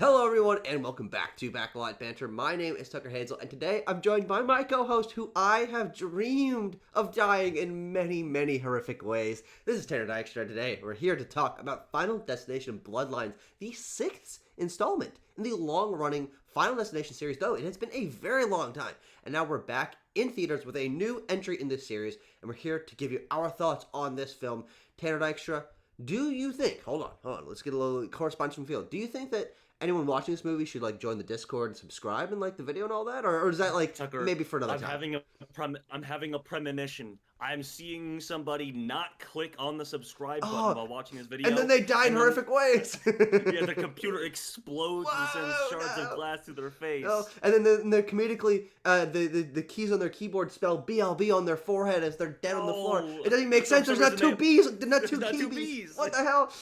Hello, everyone, and welcome back to Banter. My name is Tucker Hansel, and today I'm joined by my co-host, who I have dreamed of dying in many, many horrific ways. This is Tanner Dykstra. Today, we're here to talk about Final Destination Bloodlines, the sixth installment in the long-running Final Destination series, though it has been a very long time. And now we're back in theaters with a new entry in this series, and we're here to give you our thoughts on this film. Tanner Dykstra, do you think, hold on, let's get a little correspondence from the field. Do you think that anyone watching this movie should join the Discord and subscribe and like the video and all that, or is that Tucker, maybe for another I'm time? I'm having a premonition. I'm seeing somebody not click on the subscribe button while watching this video, and then they die in horrific ways. Yeah, the computer explodes and sends shards of glass through their face. No. And then they're comedically the keys on their keyboard spell BLB on their forehead as they're dead on the floor. It doesn't even make sense. There's not two B's. There's not two B's. What the hell,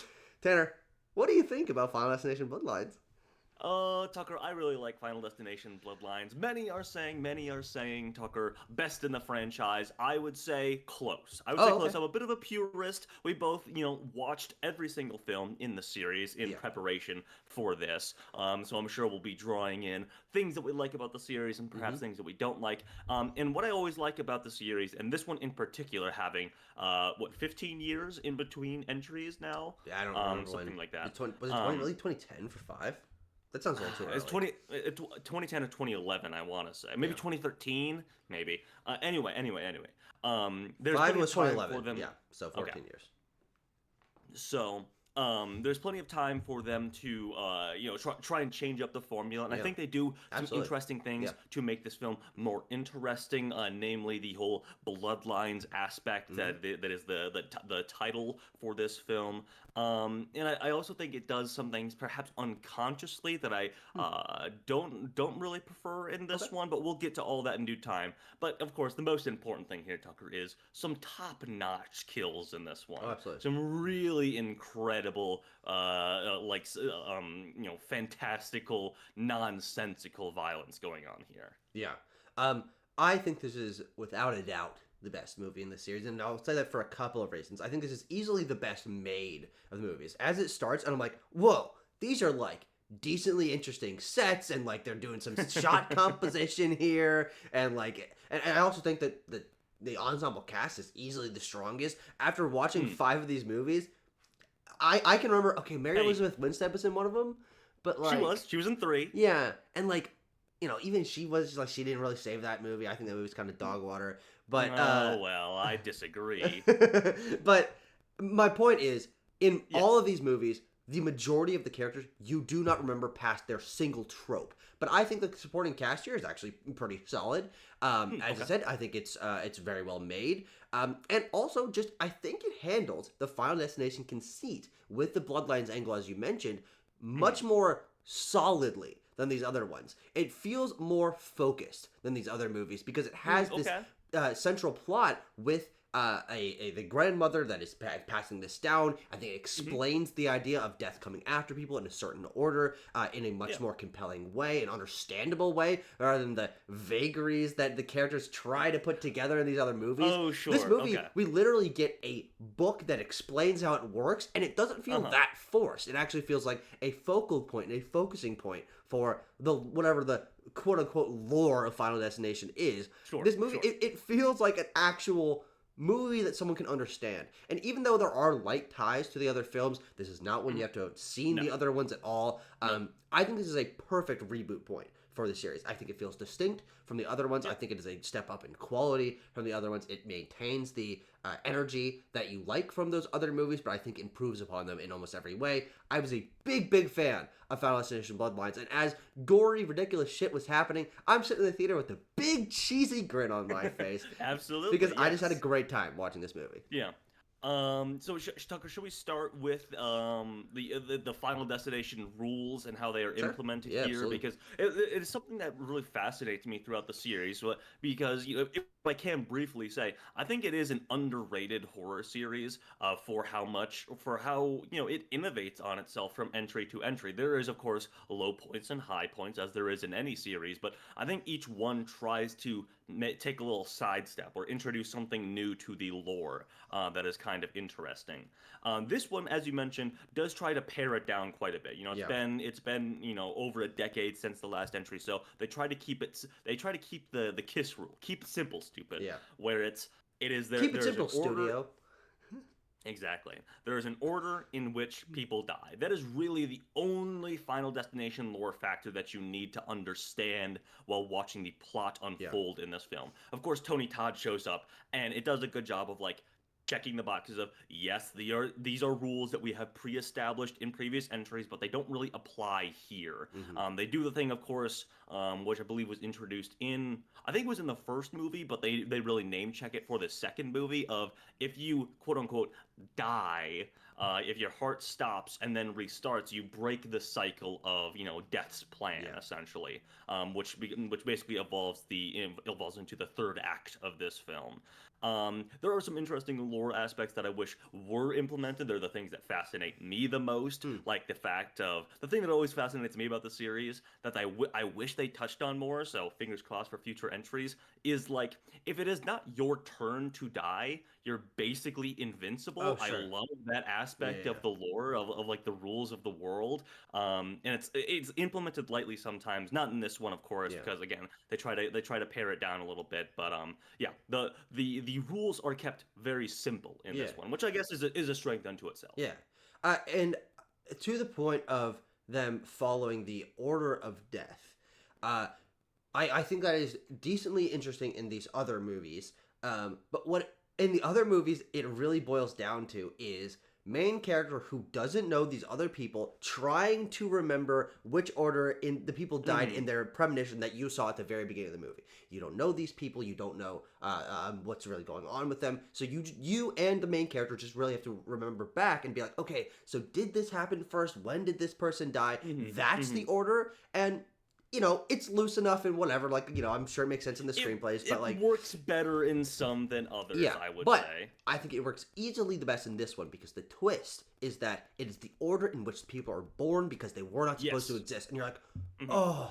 Tanner? What do you think about Final Destination Bloodlines? Tucker, I really like Final Destination Bloodlines. Many are saying, Tucker, best in the franchise. I would say close. Close. I'm a bit of a purist. We both, watched every single film in the series in preparation for this. So I'm sure we'll be drawing in things that we like about the series and perhaps things that we don't like. And what I always like about the series, and this one in particular having, 15 years in between entries now? Yeah, I don't remember something like that. Was it really 2010 for 5? That sounds a little too early. It's 2010 or 2011, I want to say. Maybe 2013, maybe. Anyway. There's 5 was 2011, for them. yeah, so 14 years. So, there's plenty of time for them to, try and change up the formula, and I think they do some interesting things to make this film more interesting, namely the whole Bloodlines aspect that is the title for this film. And I also think it does some things perhaps unconsciously that I don't really prefer in this one, but we'll get to all that in due time. But of course, the most important thing here, Tucker, is some top-notch kills in this one. Oh, absolutely. Some really incredible, fantastical, nonsensical violence going on here. Yeah. I think this is, without a doubt, the best movie in the series, and I'll say that for a couple of reasons. I think this is easily the best made of the movies. As it starts, and I'm like, whoa, these are decently interesting sets, and they're doing some shot composition here, and I also think that the ensemble cast is easily the strongest. After watching 5 of these movies, I can remember, Mary Elizabeth Winstead was in one of them, but she was in 3. Yeah, and even she was she didn't really save that movie. I think that movie was kind of dog water. But I disagree. But my point is, in all of these movies, the majority of the characters you do not remember past their single trope. But I think the supporting cast here is actually pretty solid. As I said, I think it's very well made. And also, I think it handles the Final Destination conceit with the Bloodlines angle, as you mentioned, much more solidly than these other ones. It feels more focused than these other movies because it has this central plot with the grandmother that is passing this down. I think it explains the idea of death coming after people in a certain order in a much more compelling way, an understandable way, rather than the vagaries that the characters try to put together in these other movies. Oh, sure. This movie, we literally get a book that explains how it works, and it doesn't feel that forced. It actually feels like a focal point, a focusing point for whatever the quote-unquote lore of Final Destination is. This movie, it feels like an actual movie that someone can understand. And even though there are light ties to the other films, this is not one you have to have seen the other ones at all. I think this is a perfect reboot point for the series. I think it feels distinct from the other ones. I think it is a step up in quality from the other ones. It maintains the energy that you like from those other movies, but I think improves upon them in almost every way. I was a big fan of Final Destination Bloodlines, and as gory, ridiculous shit was happening, I'm sitting in the theater with a big cheesy grin on my face. Absolutely. Because I just had a great time watching this movie. Yeah. So Tucker, should we start with the Final Destination rules and how they are implemented here? Absolutely. Because it is something that really fascinates me throughout the series. Because if I can briefly say, I think it is an underrated horror series for how it innovates on itself from entry to entry. There is, of course, low points and high points, as there is in any series, but I think each one tries to take a little sidestep or introduce something new to the lore that is kind of interesting. This one, as you mentioned, does try to pare it down quite a bit. Yeah. It's been over a decade since the last entry, so they try to keep it. They try to keep the KISS rule, keep it simple, stupid. Yeah. Where it is Keep it there's an simple, order. studio. Exactly. There is an order in which people die. That is really the only Final Destination lore factor that you need to understand while watching the plot Yeah. unfold in this film. Of course, Tony Todd shows up, and it does a good job of like checking the boxes of yes, these are rules that we have pre-established in previous entries, but they don't really apply here. They do the thing, of course, which I believe was introduced in, I think it was in the first movie, but they really name check it for the second movie of if you quote unquote die, if your heart stops and then restarts, you break the cycle of death's plan essentially, which basically evolves into the third act of this film. There are some interesting lore aspects that I wish were implemented. They're the things that fascinate me the most, like the thing that always fascinates me about the series that I wish they touched on more. So fingers crossed for future entries. Is like if it is not your turn to die, you're basically invincible. Oh, sure. I love that aspect Yeah. of the lore of like the rules of the world. And it's implemented lightly sometimes, not in this one, of course, Yeah. because again they try to pare it down a little bit. But yeah, the rules are kept very simple in this one, which I guess is a strength unto itself. Yeah, and to the point of them following the order of death, I think that is decently interesting in these other movies. But what in the other movies it really boils down to is main character who doesn't know these other people trying to remember which order in the people died in their premonition that you saw at the very beginning of the movie. You don't know these people. You don't know what's really going on with them. So you and the main character just really have to remember back and be like, okay, so did this happen first? When did this person die? That's the order. And it's loose enough and whatever. Like, I'm sure it makes sense in the screenplays, but like, it works better in some than others. yeah, I would but say. I think it works easily the best in this one because the twist is that it is the order in which people are born because they were not supposed to exist, and you're like, oh,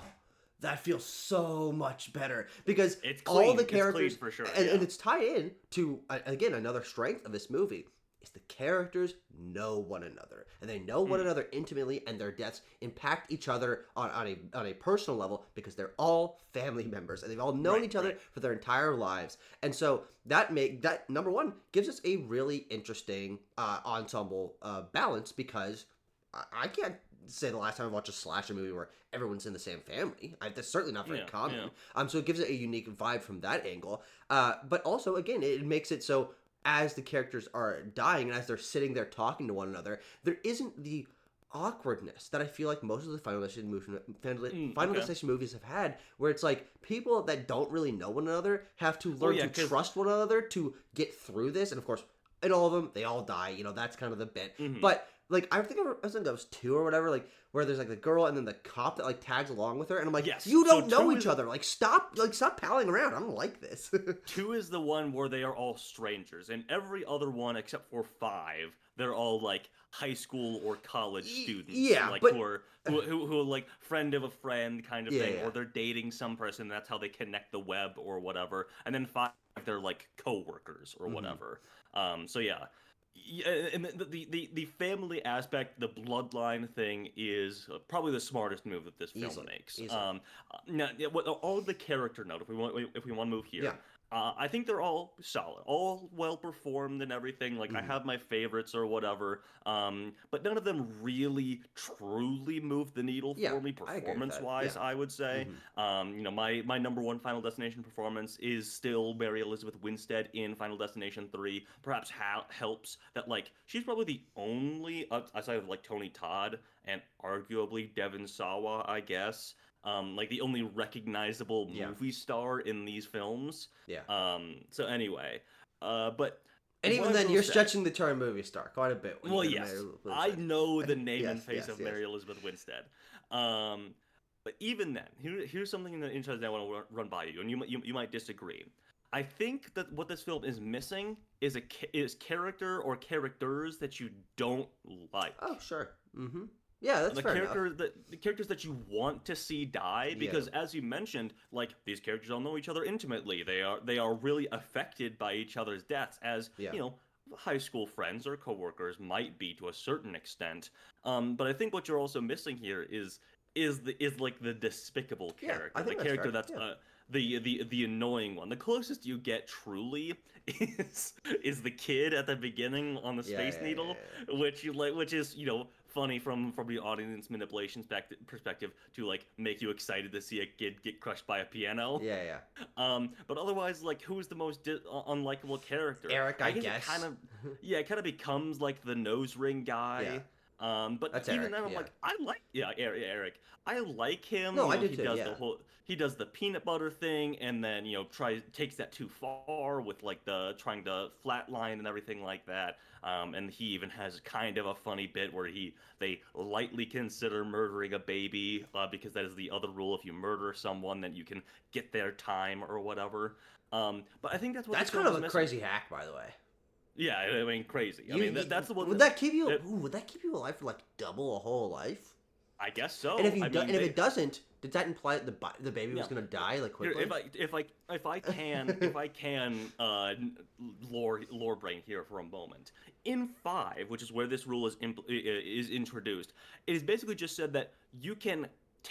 that feels so much better because it's clean. All the characters It's clean for sure, and it's tied in to again another strength of this movie. Is the characters know one another, and they know one another intimately, and their deaths impact each other on a personal level because they're all family members and they've all known each other for their entire lives. And so that number one gives us a really interesting ensemble balance because I can't say the last time I watched a slasher movie where everyone's in the same family. That's certainly not very common. So it gives it a unique vibe from that angle. But also, again, it makes it so as the characters are dying and as they're sitting there talking to one another, there isn't the awkwardness that I feel like most of the Final Destination movies have had, where it's like people that don't really know one another have to learn to trust one another to get through this. And of course, in all of them, they all die. That's kind of the bit. But like I think that was 2 or whatever, like where there's like the girl and then the cop that like tags along with her, and I'm like, you don't know each other. Like stop palling around. I don't like this. 2 is the one where they are all strangers, and every other one except for 5, they're all like high school or college students. Yeah, like but who are like friend of a friend kind of thing, or they're dating some person. And that's how they connect the web or whatever. And then 5, they're like coworkers or whatever. So yeah. Yeah, and the family aspect, the bloodline thing is probably the smartest move that this film makes. Now, all of the character note, if we want to move here, I think they're all solid, all well performed and everything. Like I have my favorites or whatever, but none of them really truly move the needle for me performance-wise. I would say, my number one Final Destination performance is still Mary Elizabeth Winstead in Final Destination 3. Perhaps helps that like she's probably the only outside of like Tony Todd and arguably Devon Sawa, I guess. Like the only recognizable movie star in these films. So anyway, but and even then, you're stretching the term movie star quite a bit. Well, yes, I know the name and face of Mary Elizabeth Winstead. But even then, here's something that interesting I want to run by you, and you might disagree. I think that what this film is missing is character or characters that you don't like. Oh, sure. Yeah, that's fair enough. The characters that you want to see die, because as you mentioned, like, these characters all know each other intimately. They are really affected by each other's deaths, as high school friends or coworkers might be to a certain extent. But I think what you're also missing here is like the despicable character, I think the that's character fair. that's the annoying one. The closest you get truly is the kid at the beginning on the Space Needle, which is funny from the audience manipulation perspective to like make you excited to see a kid get crushed by a piano. But otherwise, like, who's the most unlikable character? Eric, I guess. It kind of becomes like the nose ring guy. But that's even Eric, then, I'm like, I like Eric. I like him. No, I do he too. does he does the peanut butter thing, and then takes that too far with like the trying to flatline and everything like that. And he even has kind of a funny bit where they lightly consider murdering a baby because that is the other rule. If you murder someone, then you can get their time or whatever. But I think that's kind of a crazy hack, by the way. Yeah, I mean, crazy. That's the one. Would that keep you? Would that keep you alive for like double a whole life? I guess so. And if it doesn't, does that imply that the baby was gonna die like quickly? If I can lore brain here for a moment. In 5, which is where this rule is introduced, it is basically just said that you can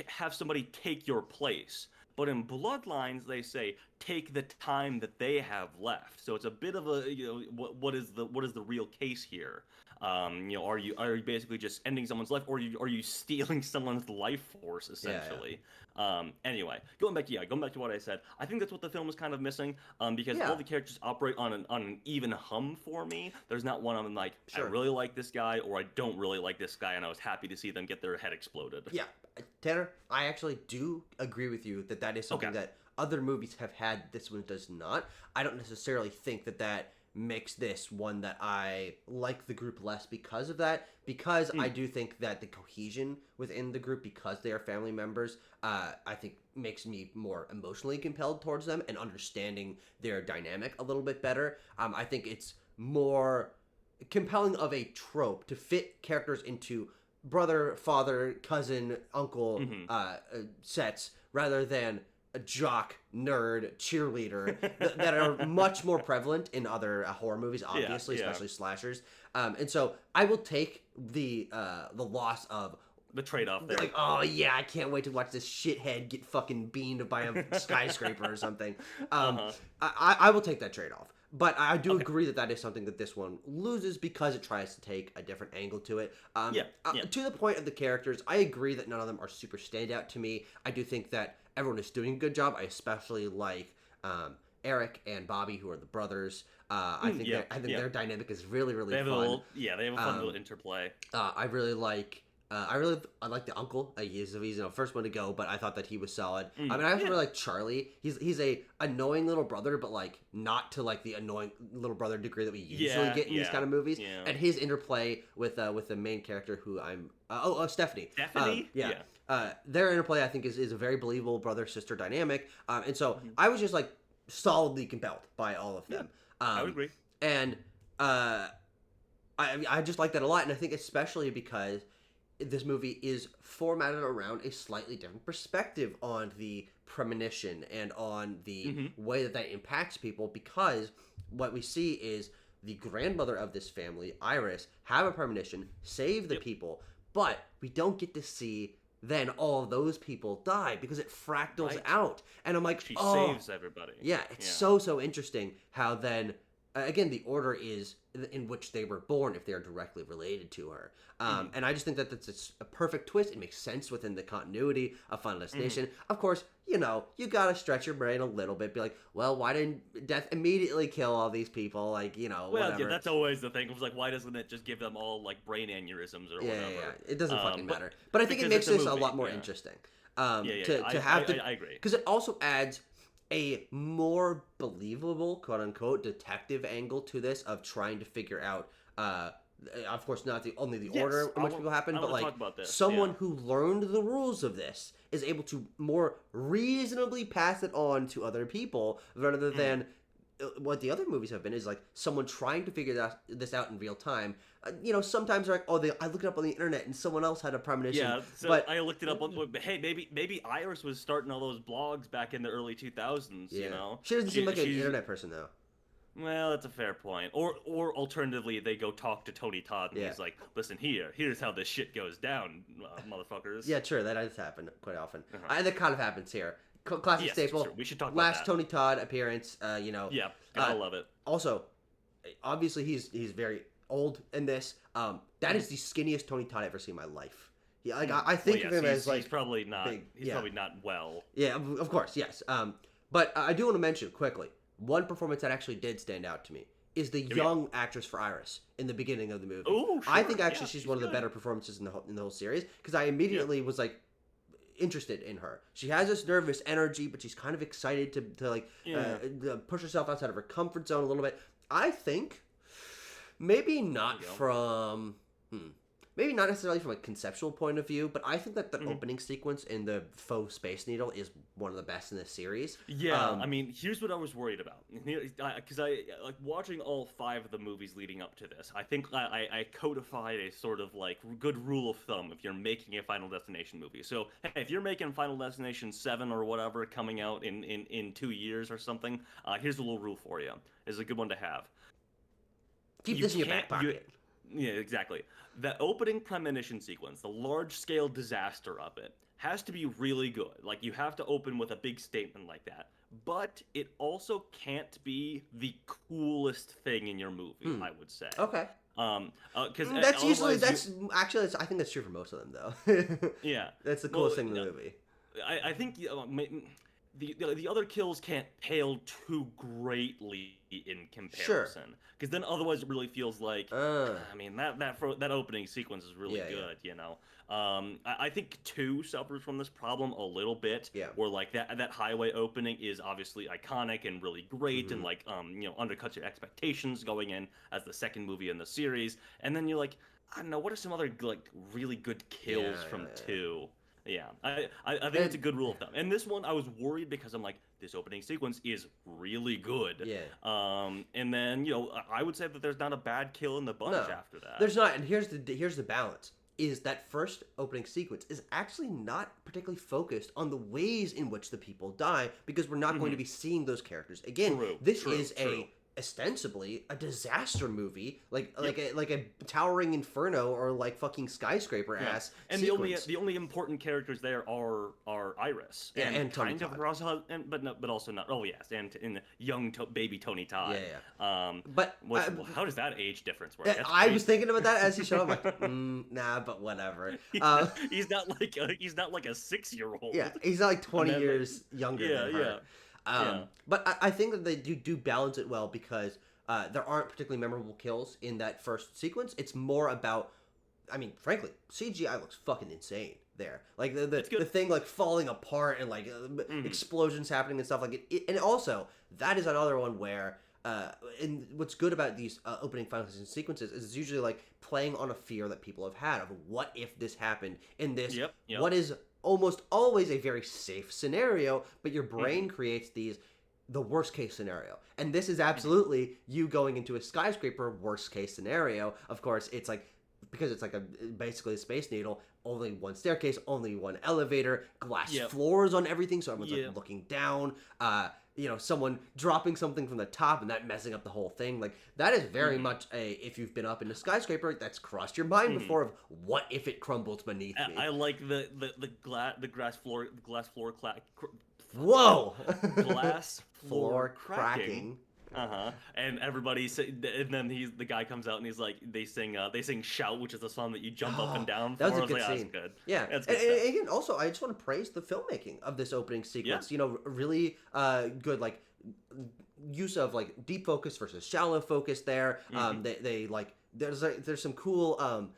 have somebody take your place. But in Bloodlines, they say take the time that they have left. So it's a bit of a what is the real case here? Are you basically just ending someone's life, or are you stealing someone's life force essentially? Anyway, going back to what I said, I think that's what the film is kind of missing. Because all the characters operate on an even hum for me. There's not one I'm like, I really like this guy, or I don't really like this guy, and I was happy to see them get their head exploded. Yeah, Tanner, I actually do agree with you that is something that other movies have had. This one does not. I don't necessarily think that makes this one that I like the group less because of that. Because I do think that the cohesion within the group, because they are family members, I think makes me more emotionally compelled towards them and understanding their dynamic a little bit better. I think it's more compelling of a trope to fit characters into brother, father, cousin, uncle sets rather than a jock, nerd, cheerleader that are much more prevalent in other horror movies, obviously, especially slashers. And so I will take the loss of the trade-off there. Like, oh yeah, I can't wait to watch this shithead get fucking beamed by a skyscraper or something. I will take that trade-off. But I do agree that is something that this one loses because it tries to take a different angle to it. To the point of the characters, I agree that none of them are super standout to me. I do think that everyone is doing a good job. I especially like Eric and Bobby, who are the brothers. I think their dynamic is really, really fun. They have a fun little interplay. I really like... I like the uncle. He's first one to go, but I thought that he was solid. I mean, I also really like Charlie. He's a annoying little brother, but like not to like the annoying little brother degree that we usually get in these kind of movies. Yeah. And his interplay with the main character, who I'm Stephanie. Stephanie. Their interplay I think is a very believable brother sister dynamic. And so I was just like solidly compelled by all of them. I would agree. And I just like that a lot, and I think especially because this movie is formatted around a slightly different perspective on the premonition and on the way that impacts people, because what we see is the grandmother of this family, Iris, have a premonition, save the people, but we don't get to see then all of those people die because it fractals out. And I'm like, she saves everybody. Yeah, it's so interesting how then... again, the order is in which they were born if they are directly related to her. And I just think that that's a perfect twist. It makes sense within the continuity of Final Destination. Of course, you gotta stretch your brain a little bit. Be like, well, why didn't death immediately kill all these people? Like, whatever. Yeah, that's always the thing. It was like, why doesn't it just give them all, like, brain aneurysms or whatever? Yeah, it doesn't fucking matter. But I think it makes this a lot more interesting. I agree. Because it also adds a more believable, quote-unquote, detective angle to this of trying to figure out, of course, not only the order in which people happen, but like someone who learned the rules of this is able to more reasonably pass it on to other people rather than what the other movies have been, is like someone trying to figure this out in real time. sometimes they're like, oh, I looked it up on the internet and someone else had a premonition. Yeah, so but I looked it up. Hey, maybe Iris was starting all those blogs back in the early 2000s. yeah. You know, She doesn't seem like an internet person though. Well, that's a fair point. Or alternatively, they go talk to Tony Todd, and he's like, "Listen here's how this shit goes down, motherfuckers." Yeah, sure, that does happen quite often, and that kind of happens here. Classic staple. Sure. We should talk about last that. Tony Todd appearance. Yeah, gotta love it. Also, obviously he's very old in this. That is the skinniest Tony Todd I've ever seen in my life. Yeah, I think of him as like he's probably not big, he's probably not well. Yeah, of course, yes. But I do want to mention quickly one performance that actually did stand out to me is the young actress for Iris in the beginning of the movie. Oh, sure. I think actually she's one of the better performances in the whole series because I immediately was like interested in her. She has this nervous energy, but she's kind of excited to push herself outside of her comfort zone a little bit. I think maybe not from maybe not necessarily from a conceptual point of view, but I think that the opening sequence in the faux Space Needle is one of the best in this series. Yeah, I mean, here's what I was worried about. Because I like watching all 5 of the movies leading up to this. I think I codified a sort of like good rule of thumb if you're making a Final Destination movie. So, hey, if you're making Final Destination 7 or whatever coming out in 2 years or something, here's a little rule for you. It's a good one to have. Keep this in your back pocket. Yeah, exactly. The opening premonition sequence, the large-scale disaster of it, has to be really good. Like, you have to open with a big statement like that. But it also can't be the coolest thing in your movie, I would say. Okay. Because that's usually actually I think that's true for most of them though. Yeah, that's the coolest thing in the movie. I think the other kills can't pale too greatly in comparison, because then otherwise it really feels like I mean that opening sequence is really good, you know. I think 2 suffers from this problem a little bit, where like that highway opening is obviously iconic and really great, and like undercuts your expectations going in as the second movie in the series, and then you're like, I don't know, what are some other like really good kills from 2? Yeah, I think it's a good rule of thumb. And this one, I was worried because I'm like, this opening sequence is really good. Yeah. And then I would say that there's not a bad kill in the bunch after that. There's not, and here's the balance. Is that first opening sequence is actually not particularly focused on the ways in which the people die, because we're not going to be seeing those characters again. This is ostensibly a disaster movie, like a towering inferno or like fucking skyscraper ass. And sequence. the only important characters there are Iris and Tony kind Todd. of Rosa, but also not. Oh yes, and young baby Tony Todd. But how does that age difference work? I was thinking about that as he showed up. I'm like, nah, but whatever. He's not like a 6-year-old. Yeah, he's not like 20 years younger than her. But I think that they do balance it well, because there aren't particularly memorable kills in that first sequence. It's more about, I mean, frankly, CGI looks fucking insane there. Like the thing like falling apart and like explosions happening and stuff like it. And also, that is another one where, and what's good about these opening Final Fantasy sequences is it's usually like playing on a fear that people have had of what if this happened in this, what is almost always a very safe scenario, but your brain creates the worst case scenario. And this is absolutely you going into a skyscraper worst case scenario. Of course, it's like, because it's like basically a Space Needle, only one staircase, only one elevator, glass floors on everything, so everyone's like looking down. Someone dropping something from the top and that messing up the whole thing. Like, that is very much if you've been up in a skyscraper, that's crossed your mind before of what if it crumbles beneath me. I like the glass floor Whoa! Glass floor cracking. And everybody and then the guy comes out and he's like, they sing Shout, which is the song that you jump up and down for. That was a good scene. That's good. Yeah. That's good and again, also, I just want to praise the filmmaking of this opening sequence. Really good, like, use of like deep focus versus shallow focus there. They like there's some cool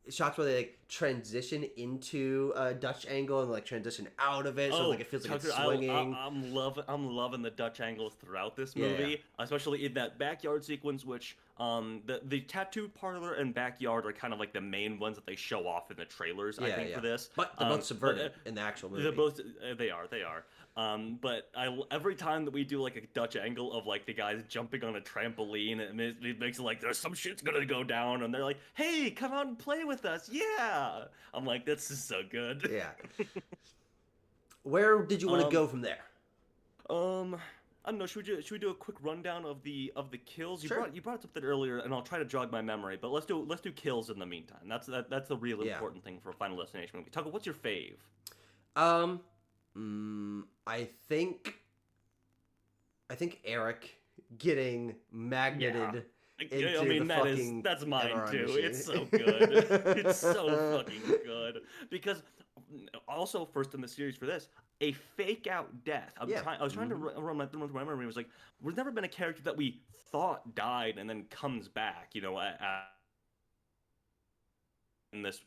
shots where they like transition into a Dutch angle and like transition out of it, so Oh, like it feels like Tucker, it's swinging. I'm loving the Dutch angles throughout this Yeah, yeah, movie, especially in that backyard sequence, which the tattoo parlor and backyard are kind of like the main ones that they show off in the trailers, I yeah, think, yeah. for this. But they're both subverted in the actual They're movie. both they are. But every time that we do like a Dutch angle of like the guys jumping on a trampoline, it makes it like there's some shit's gonna go down, and they're like, "Hey, come on, play with us, yeah!" I'm like, this is so good. Yeah. Where did you want to um, go from there? um, I don't know. Should we do a quick rundown of the kills? Sure. You brought something earlier, and I'll try to jog my memory. But let's do kills in the meantime. That's the real Yeah. important thing for a Final Destination movie. Tucker, what's your fave? Um, I think Eric getting magneted into I mean, the fucking that's mine MRI too. machine. It's so good. It's so fucking good. Because also first in the series for this, a fake out death. Yeah. I was trying to run my memory. It was like there's never been a character that we thought died and then comes back. In this,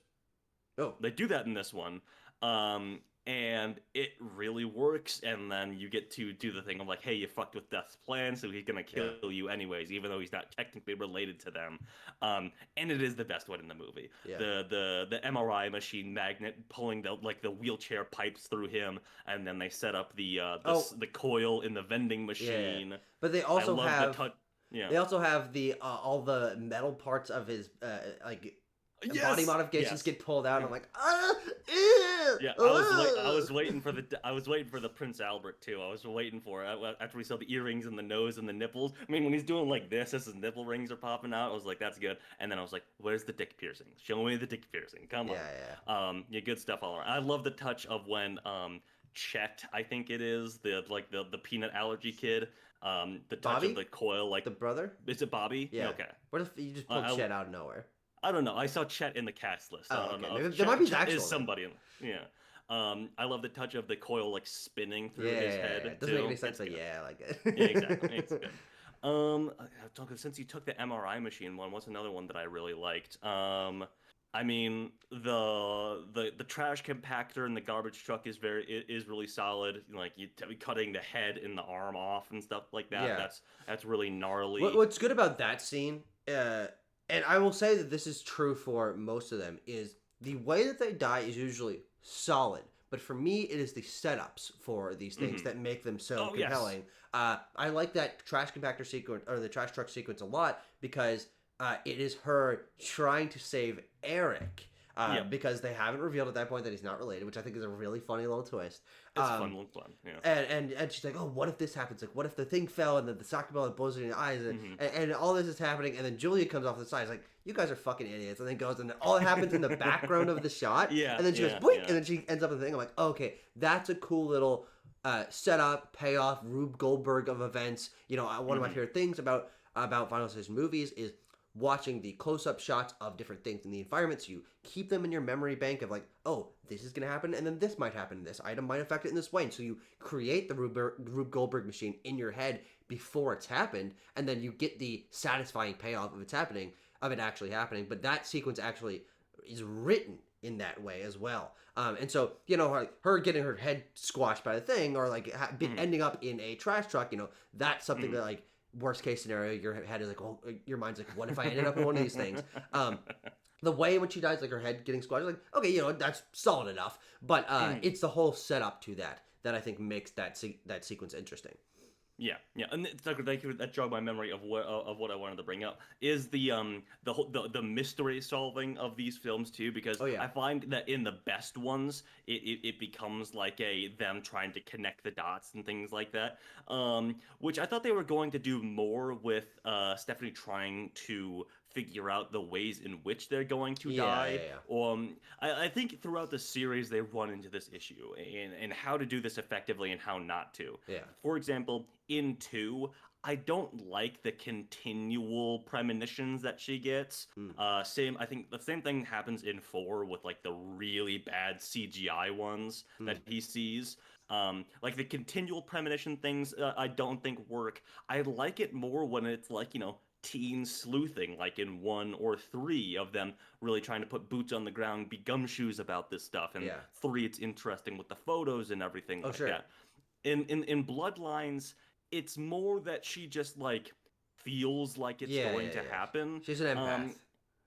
Oh, they do that in this one. And it really works, and then you get to do the thing of like, hey, you fucked with Death's plan, so he's gonna kill you anyways, even though he's not technically related to them. And it is the best one in the movie. yeah. The MRI machine magnet pulling the wheelchair pipes through him, and then they set up the coil in the vending machine. Yeah. But they also have yeah. They also have the all the metal parts of his like body modifications get pulled out. And I'm like, ew, yeah. I was waiting for the Prince Albert too. I was waiting for it after we saw the earrings and the nose and the nipples. I mean, when he's doing like this, as his nipple rings are popping out, I was like, that's good. And then I was like, where's the dick piercing? Show me the dick piercing. Come on. Yeah, good stuff all around. I love the touch of when Chet, I think it is the peanut allergy kid. The touch Bobby? of the coil, like the brother. is it Bobby? Yeah. Okay. What if you just pulled Chet out of nowhere? I don't know. I saw Chet in the cast list. I don't know. Maybe, Chet, there might be Chet actual is somebody. Yeah. I love the touch of the coil like spinning through Yeah, his head. it doesn't make any sense. Like, yeah, I like it. Yeah, exactly. It's good. Since you took the MRI machine one, what's another one that I really liked? I mean, the trash compactor and the garbage truck is really solid. Like you cutting the head and the arm off and stuff like that. Yeah. That's really gnarly. What's good about that scene, and I will say that this is true for most of them, is the way that they die is usually solid. But for me, it is the setups for these things that make them so compelling. Yes. I like that trash compactor sequence or the trash truck sequence a lot because it is her trying to save Eric. Because they haven't revealed at that point that he's not related, which I think is a really funny little twist. It's fun. Yeah. And she's like, oh, what if this happens? Like, what if the thing fell and then the soccer ball blows in your eyes and all this is happening, and then Julia comes off the side. It's like, you guys are fucking idiots, and then goes and all that happens in the background of the shot. Yeah. And then she goes, boink, and then she ends up in the thing. I'm like, oh, okay, that's a cool little setup, payoff, Rube Goldberg of events. One of my favorite things about Final Destination movies is watching the close-up shots of different things in the environment, so you keep them in your memory bank of like, oh, this is going to happen, and then this might happen, this item might affect it in this way, and so you create the Rube Goldberg machine in your head before it's happened, and then you get the satisfying payoff of it actually happening, but that sequence actually is written in that way as well. And so, her getting her head squashed by the thing, or like ending up in a trash truck, that's something that like, worst case scenario, your head is like, well, your mind's like, what if I ended up in one of these things? The way when she dies, like her head getting squashed, like, okay, that's solid enough. But it's the whole setup to that I think makes that sequence interesting. Yeah, and thank you. That jogged my memory of what I wanted to bring up is the mystery solving of these films too, because I find that in the best ones, it becomes like them trying to connect the dots and things like that, which I thought they were going to do more with Stephanie trying to figure out the ways in which they're going to die. I think throughout the series they run into this issue and how to do this effectively and how not to. For example, in 2, I don't like the continual premonitions that she gets. I think the same thing happens in 4 with like the really bad CGI ones that he sees. Like the continual premonition things, I don't think work. I like it more when it's like, teen sleuthing, like in 1 or 3 of them really trying to put boots on the ground, be gumshoes about this stuff. And Yeah. 3, it's interesting with the photos and everything Oh, like sure. that. In Bloodlines, it's more that she just like feels like it's going to Yeah. happen. She's an empath.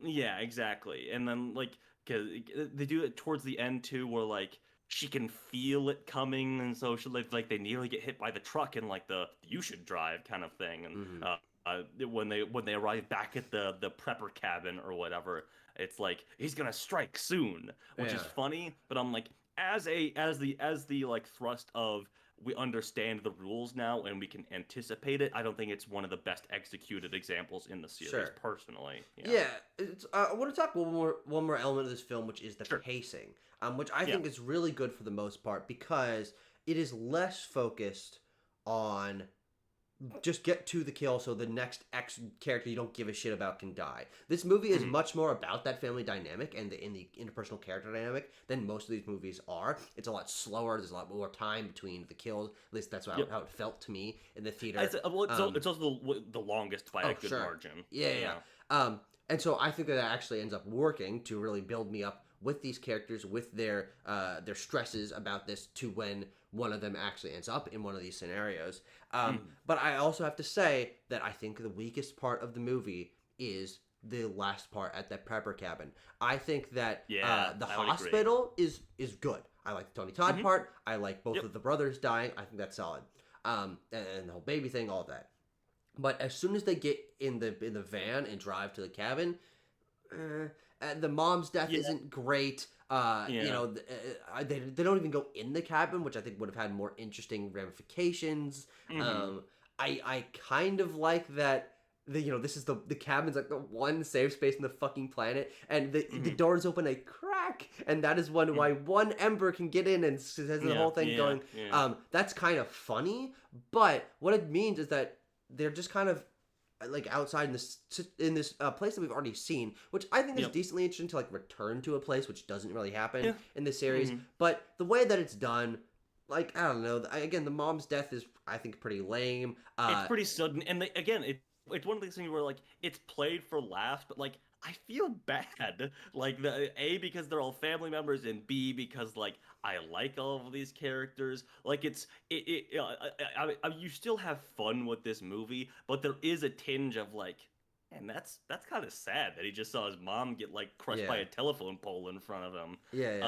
Yeah, exactly. And then like 'cause they do it towards the end too, where like she can feel it coming, and so she like they nearly get hit by the truck and like the "you should drive" kind of thing. And Mm-hmm. when they arrive back at the prepper cabin or whatever, it's like he's gonna strike soon, which is Yeah. funny. But I'm like, as the like thrust of we understand the rules now and we can anticipate it. I don't think it's one of the best executed examples in the series, Sure. personally. Yeah, I want to talk one more element of this film, which is the Sure. pacing, which I Yeah. think is really good for the most part because it is less focused on just get to the kill so the next X character you don't give a shit about can die. This movie is Mhm. much more about that family dynamic and the interpersonal character dynamic than most of these movies are. It's a lot slower. There's a lot more time between the kills. At least that's how, Yep. how it felt to me in the theater. Well, it's also the longest by a good Sure. margin. Yeah. And so I think that actually ends up working to really build me up with these characters, with their stresses about this, to when one of them actually ends up in one of these scenarios. But I also have to say that I think the weakest part of the movie is the last part at that prepper cabin. I think that Yeah, the I would agree. hospital is good. I like the Tony Todd Mhm. part. I like both Yep. of the brothers dying. I think that's solid. And the whole baby thing, all of that. But as soon as they get in the van and drive to the cabin, the mom's death Yeah. isn't great. Yeah. They don't even go in the cabin, which I think would have had more interesting ramifications. Mhm. I kind of like that. This is the cabin's like the one safe space in the fucking planet, and the Mhm. doors open a crack, and that is Mhm. why one ember can get in and has the Yeah. whole thing Yeah. going. Yeah. That's kind of funny, but what it means is that they're just kind of like outside in this place that we've already seen, which I think is Yep. decently interesting to like return to a place, which doesn't really happen Yeah. in this series. Mhm. But the way that it's done, like I don't know. Again, the mom's death is I think pretty lame. It's pretty sudden, and again, it's one of these things where like it's played for laughs, but like I feel bad, like the A, because they're all family members, and B, because like I like all of these characters. Like you still have fun with this movie, but there is a tinge of like. And that's kind of sad that he just saw his mom get like crushed by Yeah. a telephone pole in front of him. Yeah.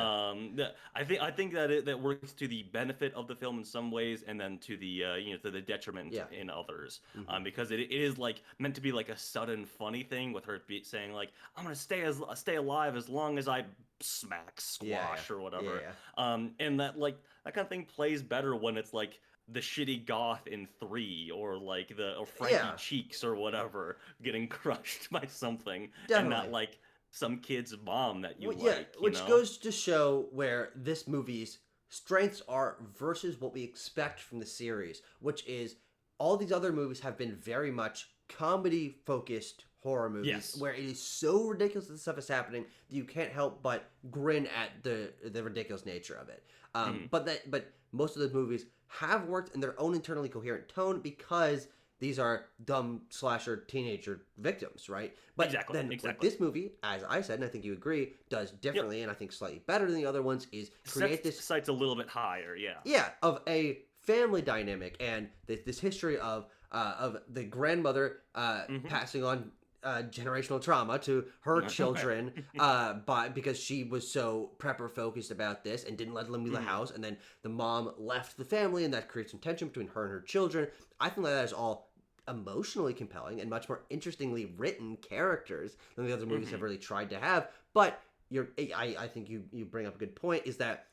I think that works to the benefit of the film in some ways, and then to the to the detriment Yeah. in others. Mhm. Because it is like meant to be like a sudden funny thing with her saying like I'm gonna stay alive as long as I smack squash or whatever. Yeah. And that kind of thing plays better when it's like the shitty goth in 3, or like or Frankie Yeah. Cheeks or whatever getting crushed by something, and not Definitely. like some kid's mom that you Well, yeah, like, which goes to show where this movie's strengths are versus what we expect from the series, which is all these other movies have been very much comedy focused horror movies Yes. where it is so ridiculous that stuff is happening that you can't help but grin at the ridiculous nature of it. But most of the movies have worked in their own internally coherent tone because these are dumb slasher teenager victims, right? But then what this movie, as I said, and I think you agree, does differently, and I think slightly better than the other ones, is create this sights a little bit higher, of a family dynamic and this history of the grandmother passing on generational trauma to her children because she was so prepper focused about this and didn't let them leave the house, and then the mom left the family, and that creates some tension between her and her children. I think that is all emotionally compelling and much more interestingly written characters than the other movies have really tried to have. But I think you bring up a good point, is that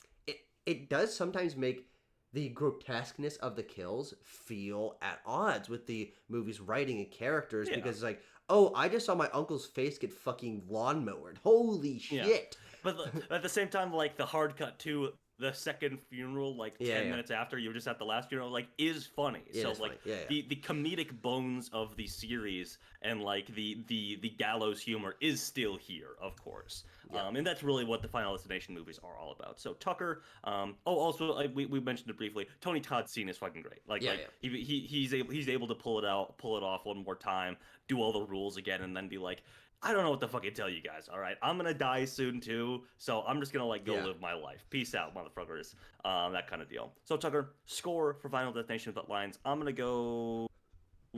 it does sometimes make the grotesqueness of the kills feel at odds with the movie's writing and characters, because it's like, oh, I just saw my uncle's face get fucking lawnmowered. Holy shit. But at the same time, like the hard cut too, the second funeral like Yeah, 10 yeah. minutes after you were just at the last funeral like is funny. It So is like funny. Yeah, yeah. the comedic bones of the series and like the gallows humor is still here, of course. Yeah. And that's really what the Final Destination movies are all about. So Tucker, oh, also we mentioned it briefly. Tony Todd's scene is fucking great. Like Yeah, like yeah. he's able to pull it off one more time, do all the rules again, and then be like, I don't know what to fucking tell you guys. All right, I'm gonna die soon too, so I'm just gonna like go Yeah. live my life. Peace out, motherfuckers. That kind of deal. So Tucker, score for Final Destination Bloodlines. I'm gonna go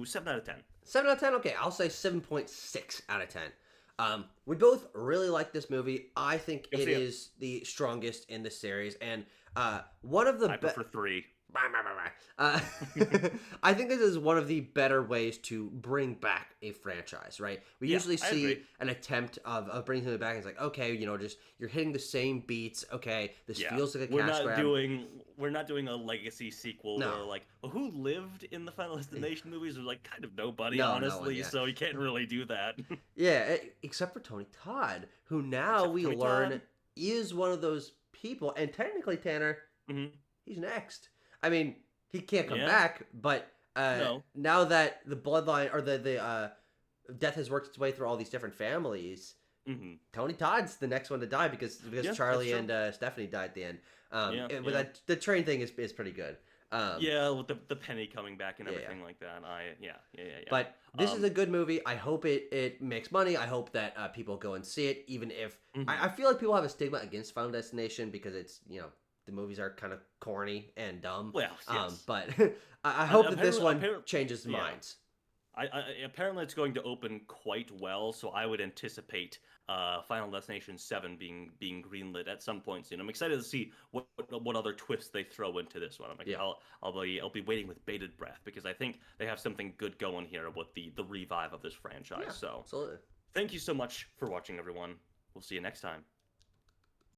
7 out of 10. 7 out of 10. Okay, I'll say 7.6 out of 10. We both really like this movie. I think Go it see it. is the strongest in the series, and one of the I prefer 3. Uh, I think this is one of the better ways to bring back a franchise, right? We Yeah, usually I see agree. an attempt of bringing something back. And it's like, okay, just you're hitting the same beats. Okay, this Yeah, feels like a we're cash not grab. doing a legacy sequel No, where like, well, who lived in the Final Destination movies? There's like kind of nobody, no one. honestly. Yeah, So you can't really do that. yeah. Except for Tony Todd, who now Except for we Tony learn Todd. is one of those people. And technically, Tanner, Hmm. he's next. I mean, he can't come Yeah. back, but No. now that the bloodline or the death has worked its way through all these different families, Hmm. Tony Todd's the next one to die because Yeah, that's Charlie true. and Stephanie died at the end. Yeah, But yeah. the train thing is pretty good. Yeah, with the penny coming back and Yeah, everything like that. Yeah. but this is Um, a good movie. I hope it makes money. I hope that people go and see it, even if mhm. I feel like people have a stigma against Final Destination because it's the movies are kind of corny and dumb. Well, yes. But I hope that this one Apparently, changes yeah. minds. Apparently it's going to open quite well, so I would anticipate Final Destination 7 being greenlit at some point soon. I'm excited to see what other twists they throw into this one. Yeah. I'll be waiting with bated breath because I think they have something good going here with the revive of this franchise. Yeah, So absolutely. thank you so much for watching, everyone. We'll see you next time.